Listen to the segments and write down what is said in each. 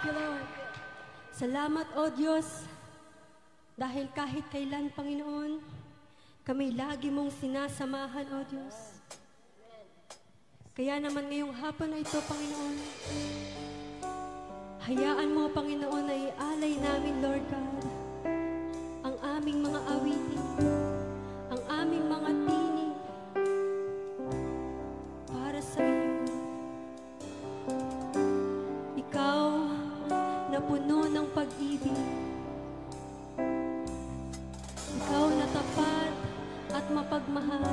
you, Lord. Salamat, O Diyos, dahil kahit kailan, Panginoon, kami lagi mong sinasamahan, O Diyos. Kaya naman ngayong hapon na ito, Panginoon, hayaan mo, Panginoon, na ialay namin, Lord God, ang aming mga awitin, ang aming mga tinig, para sa iyo. Ikaw na puno ng pag-ibig, ikaw na tapat at mapagmahal.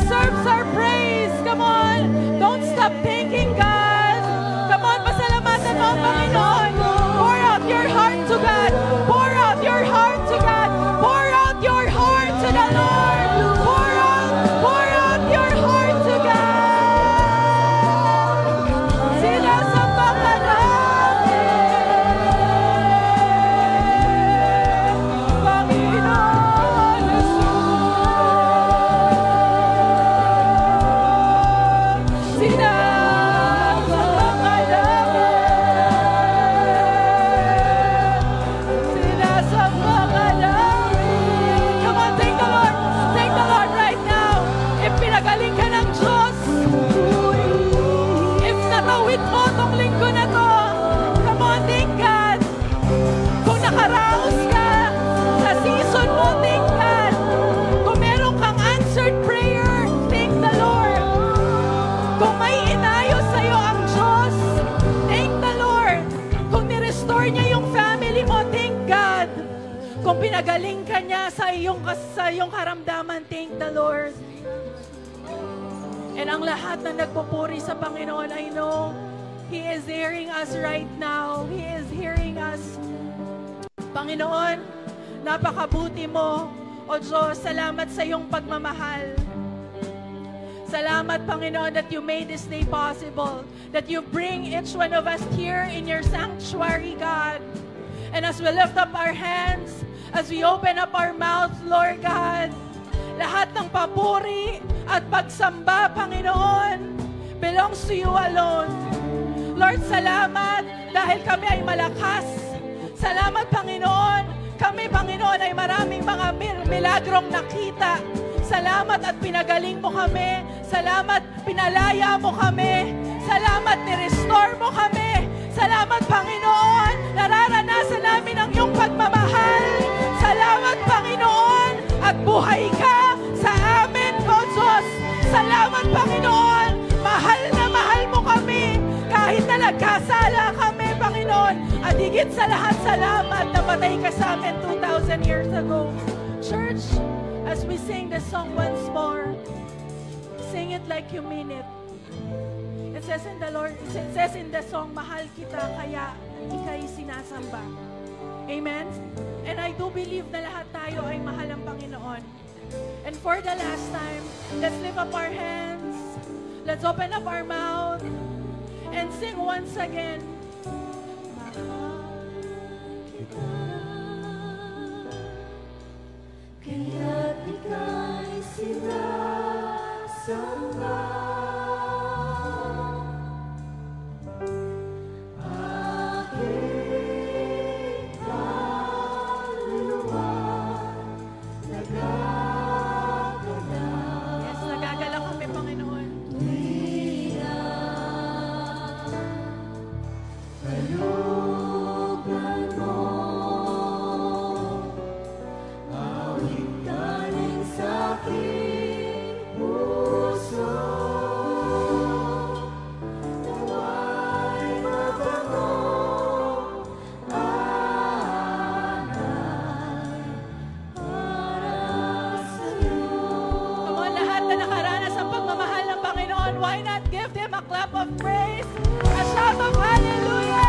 deserves our praise. Come on. Don't stop thanking God. Come on, pasalamatan mo ang Panginoon. Pour out your heart to God. Pour out your heart to God. Pour out your heart to the Lord. Pour out your heart to God. Sinasamba ka namin, Panginoon Jesus. Sinasamba ka namin. Sinasamba ka namin. Come on, thank the Lord. Thank the Lord right now. If pinagaling ka ng Diyos, if natawid mo tong linggo na to, come on, thank God. Kung nakaraos ka sa season mo, thank God. Kung meron kang answered prayer, thank the Lord. Kung may inayos sa'yo ang Diyos, thank the Lord. Kung ni-restore niya yung family mo, thank God. Kung pinagaling ka niya sa iyong karamdaman, thank the Lord. And ang lahat na nagpupuri sa Panginoon, I know He is hearing us right now. He is hearing us. Panginoon, napakabuti mo. O Diyos, salamat sa iyong pagmamahal. Salamat, Panginoon, that you made this day possible. That you bring each one of us here in your sanctuary, God. And as we lift up our hands, as we open up our mouths, Lord God, lahat ng papuri at pagsamba, Panginoon, belongs to you alone. Lord, salamat dahil kami ay malakas. Salamat, Panginoon. Kami, Panginoon, ay maraming mga milagrong nakita. Salamat at pinagaling mo kami. Salamat, pinalaya mo kami. Salamat, ni-restore mo kami. Salamat, Panginoon. Nararanasan namin ang iyong pagmamahal. Salamat, Panginoon. At buhay ka sa amin, O Diyos. Salamat, Panginoon. Mahal na mahal mo kami. Kahit na nagkasala kami, Panginoon. At higit sa lahat, salamat na patay ka sa amin 2,000 years ago. Church, as we sing this song once more, sing it like you mean it. It says in the Lord, it says in the song, mahal kita, kaya ika'y sinasamba. Amen? And I do believe na lahat tayo ay mahal ng Panginoon. And for the last time, let's lift up our hands. Let's open up our mouth and sing once again. Mahal kita, kaya't ika'y sinasamba. Why not give them a clap of praise? A shout of hallelujah!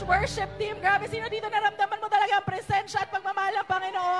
Worship team. Grabe, sino dito naramdaman mo talaga ang presensya at pagmamahal ng Panginoon?